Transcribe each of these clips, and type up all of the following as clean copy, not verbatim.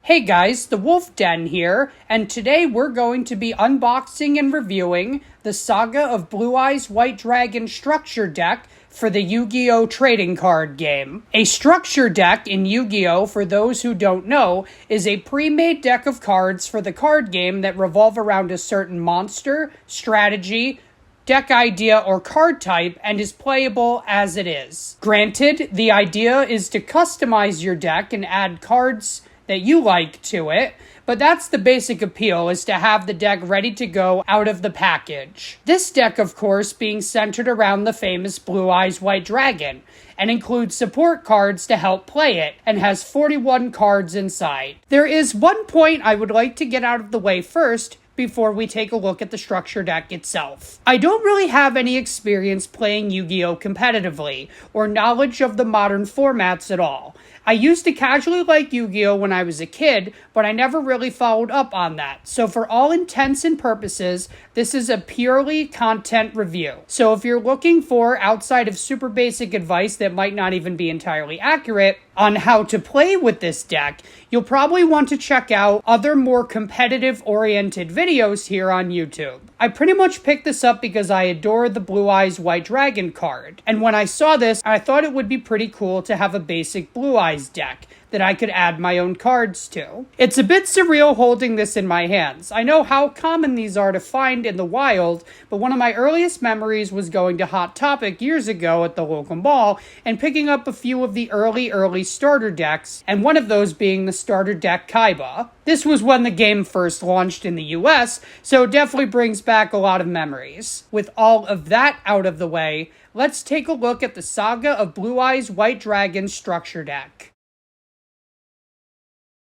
Hey guys, the Wolf Den here, and today we're going to be unboxing and reviewing the Saga of Blue Eyes White Dragon structure deck for the Yu-Gi-Oh! Trading card game. A structure deck in Yu-Gi-Oh!, for those who don't know, is a pre-made deck of cards for the card game that revolve around a certain monster, strategy, deck idea, or card type, and is playable as it is. Granted, the idea is to customize your deck and add cards that you like to it, but that's the basic appeal, is to have the deck ready to go out of the package. This deck, of course, being centered around the famous Blue Eyes White Dragon, and includes support cards to help play it, and has 41 cards inside. There is one point I would like to get out of the way first, before we take a look at the structure deck itself. I don't really have any experience playing Yu-Gi-Oh! Competitively, or knowledge of the modern formats at all. I used to casually like Yu-Gi-Oh! When I was a kid, but I never really followed up on that. So for all intents and purposes, this is a purely content review. So if you're looking for, outside of super basic advice that might not even be entirely accurate, on how to play with this deck, you'll probably want to check out other more competitive-oriented videos here on YouTube. I pretty much picked this up because I adore the Blue Eyes White Dragon card, and when I saw this, I thought it would be pretty cool to have a basic Blue Eyes deck that I could add my own cards to. It's a bit surreal holding this in my hands. I know how common these are to find in the wild, but one of my earliest memories was going to Hot Topic years ago at the local mall and picking up a few of the early starter decks, and one of those being the starter deck Kaiba. This was when the game first launched in the US, so it definitely brings back a lot of memories. With all of that out of the way, let's take a look at the Saga of Blue Eyes White Dragon structure deck.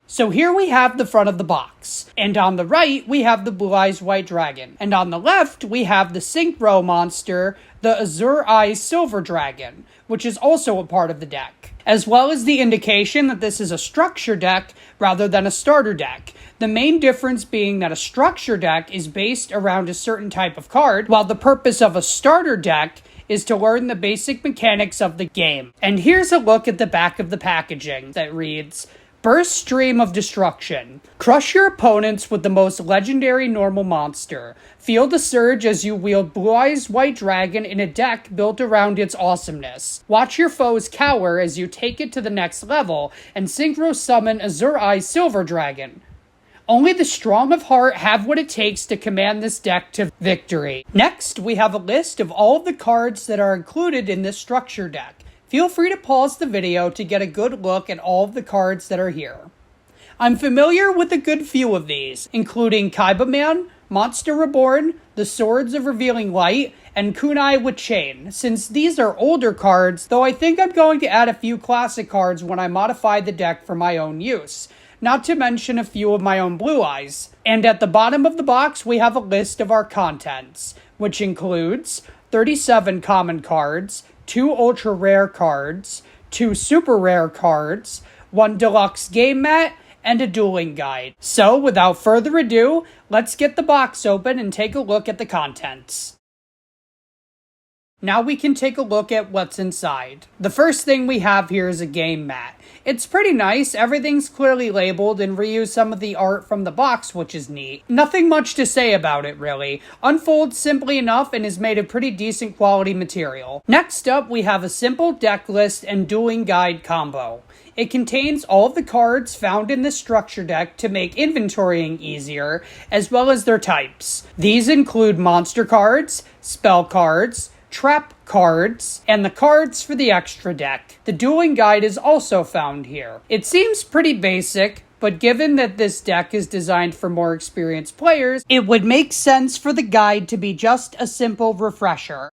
So here we have the front of the box, and on the right we have the Blue Eyes White Dragon, and on the left we have the Synchro monster, the Azure Eyes Silver Dragon, which is also a part of the deck, as well as the indication that this is a structure deck rather than a starter deck. The main difference being that a structure deck is based around a certain type of card, while the purpose of a starter deck is to learn the basic mechanics of the game. And here's a look at the back of the packaging that reads, Burst Stream of Destruction. Crush your opponents with the most legendary normal monster. Feel the surge as you wield Blue Eyes White Dragon in a deck built around its awesomeness. Watch your foes cower as you take it to the next level and synchro summon Azure Eyes Silver Dragon. Only the strong of heart have what it takes to command this deck to victory. Next, we have a list of all of the cards that are included in this structure deck. Feel free to pause the video to get a good look at all of the cards that are here. I'm familiar with a good few of these, including Kaiba Man, Monster Reborn, the Swords of Revealing Light, and Kunai with Chain. Since these are older cards, though I think I'm going to add a few classic cards when I modify the deck for my own use, not to mention a few of my own Blue Eyes. And at the bottom of the box, we have a list of our contents, which includes 37 common cards, 2 ultra rare cards, 2 super rare cards, 1 deluxe game mat, and a dueling guide. So without further ado, let's get the box open and take a look at the contents. Now we can take a look at what's inside. The first thing we have here is a game mat. It's pretty nice, everything's clearly labeled and reused some of the art from the box, which is neat. Nothing much to say about it really. Unfolds simply enough and is made of pretty decent quality material. Next up, we have a simple deck list and dueling guide combo. It contains all of the cards found in the structure deck to make inventorying easier, as well as their types. These include monster cards, spell cards, trap cards, and the cards for the extra deck. The dueling guide is also found here. It seems pretty basic, but given that this deck is designed for more experienced players, it would make sense for the guide to be just a simple refresher.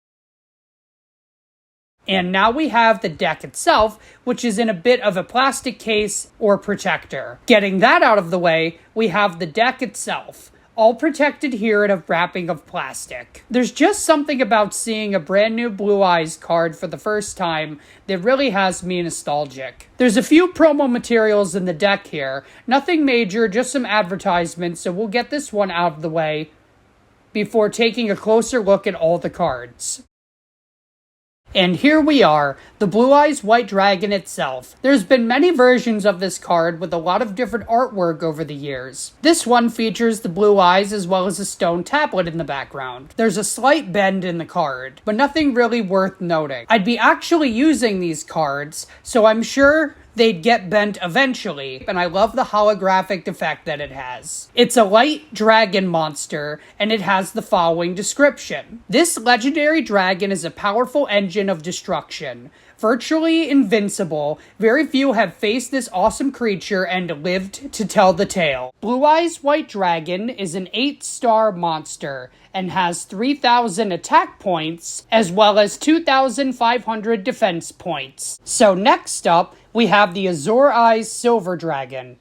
And now we have the deck itself, which is in a bit of a plastic case or protector. Getting that out of the way, we have the deck itself, all protected here in a wrapping of plastic. There's just something about seeing a brand new Blue Eyes card for the first time that really has me nostalgic. There's a few promo materials in the deck here, nothing major, just some advertisements, so we'll get this one out of the way before taking a closer look at all the cards. And here we are, the Blue Eyes White Dragon itself. There's been many versions of this card with a lot of different artwork over the years. This one features the blue eyes as well as a stone tablet in the background. There's a slight bend in the card, but nothing really worth noting. I'd be actually using these cards, so I'm sure they'd get bent eventually, and I love the holographic effect that it has. It's a light dragon monster, and it has the following description. This legendary dragon is a powerful engine of destruction. Virtually invincible, very few have faced this awesome creature and lived to tell the tale. Blue Eyes White Dragon is an 8-star monster and has 3,000 attack points as well as 2,500 defense points. So next up, we have the Azure Eyes Silver Dragon.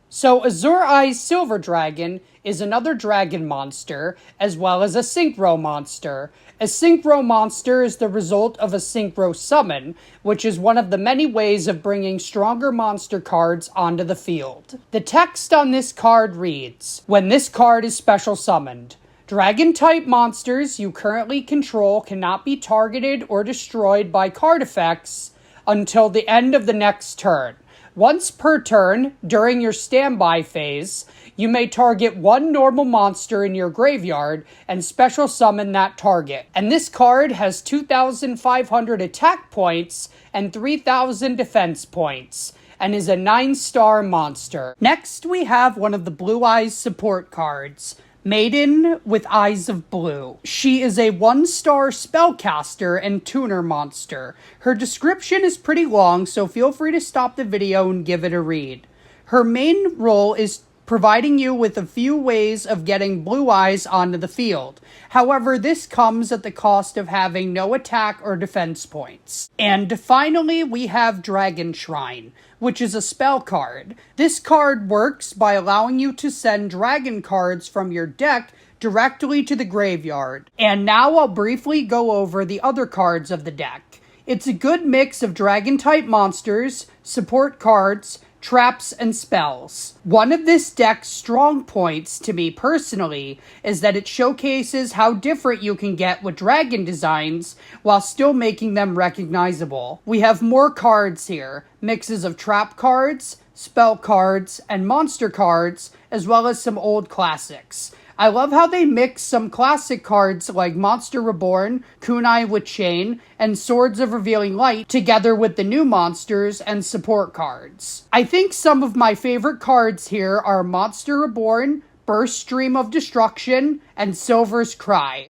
So Azure Eyes Silver Dragon is another dragon monster, as well as a synchro monster. A synchro monster is the result of a synchro summon, which is one of the many ways of bringing stronger monster cards onto the field. The text on this card reads, when this card is special summoned, Dragon-type monsters you currently control cannot be targeted or destroyed by card effects until the end of the next turn. Once per turn, during your standby phase, you may target one normal monster in your graveyard and special summon that target. And this card has 2,500 attack points and 3,000 defense points, and is a 9-star monster. Next, we have one of the Blue Eyes support cards, Maiden with Eyes of Blue. She is a 1-star spellcaster and tuner monster. Her description is pretty long, so feel free to stop the video and give it a read. Her main role is providing you with a few ways of getting Blue Eyes onto the field. However, this comes at the cost of having no attack or defense points. And finally, we have Dragon Shrine, which is a spell card. This card works by allowing you to send dragon cards from your deck directly to the graveyard. And now I'll briefly go over the other cards of the deck. It's a good mix of dragon-type monsters, support cards, traps, and spells. One of this deck's strong points, to me personally, is that it showcases how different you can get with dragon designs while still making them recognizable. We have more cards here, mixes of trap cards, spell cards, and monster cards, as well as some old classics. I love how they mix some classic cards like Monster Reborn, Kunai with Chain, and Swords of Revealing Light together with the new monsters and support cards. I think some of my favorite cards here are Monster Reborn, Burst Stream of Destruction, and Silver's Cry.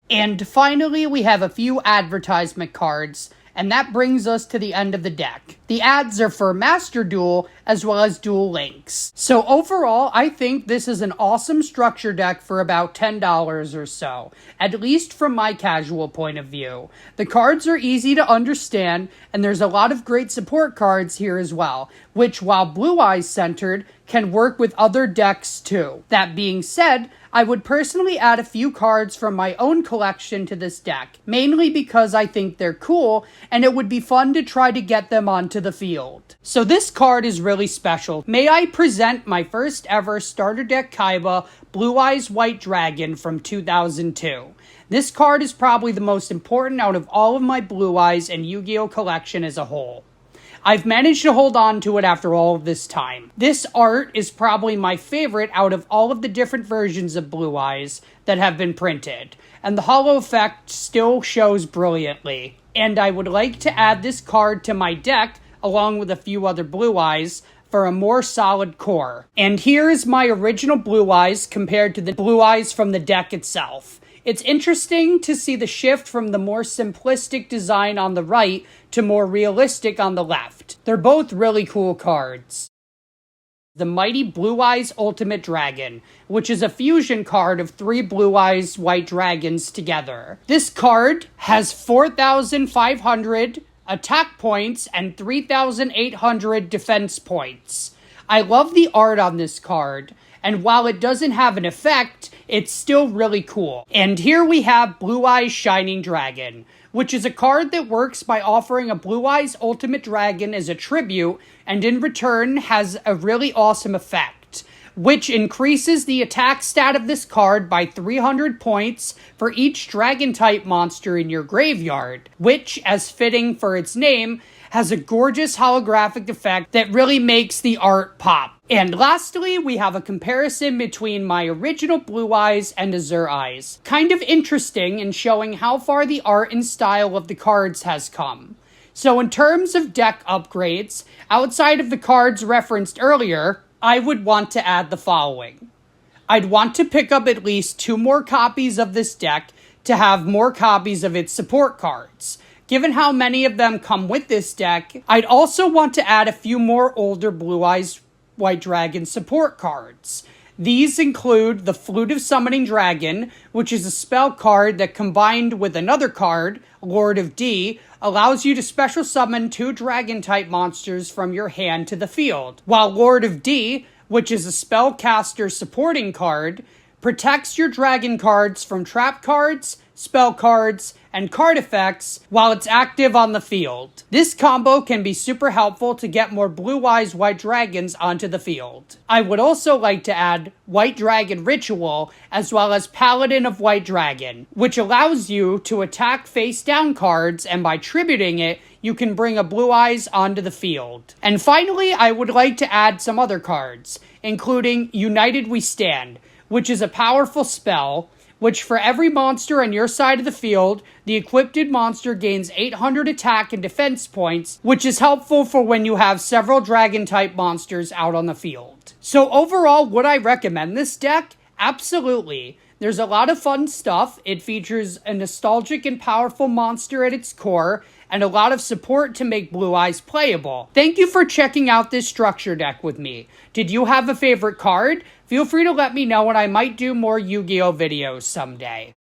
And finally, we have a few advertisement cards, and that brings us to the end of the deck. The ads are for Master Duel as well as Duel Links. So overall, I think this is an awesome structure deck for about $10 or so, at least from my casual point of view. The cards are easy to understand, and there's a lot of great support cards here as well, which, while Blue Eyes centered, can work with other decks too. That being said, I would personally add a few cards from my own collection to this deck, mainly because I think they're cool, and it would be fun to try to get them onto the field. So this card is really special. May I present my first ever starter deck Kaiba Blue Eyes White Dragon from 2002. This card is probably the most important out of all of my Blue Eyes and Yu-Gi-Oh collection as a whole. I've managed to hold on to it after all of this time. This art is probably my favorite out of all of the different versions of Blue Eyes that have been printed, and the holo effect still shows brilliantly. And I would like to add this card to my deck along with a few other Blue Eyes for a more solid core. And here is my original Blue Eyes compared to the Blue Eyes from the deck itself. It's interesting to see the shift from the more simplistic design on the right to more realistic on the left. They're both really cool cards. The Mighty Blue Eyes Ultimate Dragon, which is a fusion card of 3 Blue Eyes White Dragons together. This card has 4,500 attack points and 3,800 defense points. I love the art on this card, and while it doesn't have an effect, it's still really cool. And here we have Blue Eyes Shining Dragon, which is a card that works by offering a Blue Eyes Ultimate Dragon as a tribute, and in return has a really awesome effect. which increases the attack stat of this card by 300 points for each dragon-type monster in your graveyard, which, as fitting for its name, has a gorgeous holographic effect that really makes the art pop. And lastly, we have a comparison between my original Blue Eyes and Azure Eyes. Kind of interesting in showing how far the art and style of the cards has come. So in terms of deck upgrades, outside of the cards referenced earlier, I would want to add the following. I'd want to pick up at least 2 more copies of this deck to have more copies of its support cards. Given how many of them come with this deck, I'd also want to add a few more older Blue Eyes White Dragon support cards. These include the Flute of Summoning Dragon, which is a spell card that combined with another card, Lord of D, allows you to special summon 2 dragon-type monsters from your hand to the field, while Lord of D, which is a spellcaster supporting card, protects your dragon cards from trap cards, spell cards, and card effects while it's active on the field. This combo can be super helpful to get more Blue Eyes White Dragons onto the field. I would also like to add White Dragon Ritual as well as Paladin of White Dragon, which allows you to attack face down cards, and by tributing it, you can bring a Blue Eyes onto the field. And finally, I would like to add some other cards, including United We Stand, which is a powerful spell which for every monster on your side of the field, the equipped monster gains 800 attack and defense points, which is helpful for when you have several dragon-type monsters out on the field. So overall, would I recommend this deck? Absolutely. There's a lot of fun stuff. It features a nostalgic and powerful monster at its core, and a lot of support to make Blue Eyes playable. Thank you for checking out this structure deck with me. Did you have a favorite card? Feel free to let me know, and I might do more Yu-Gi-Oh videos someday.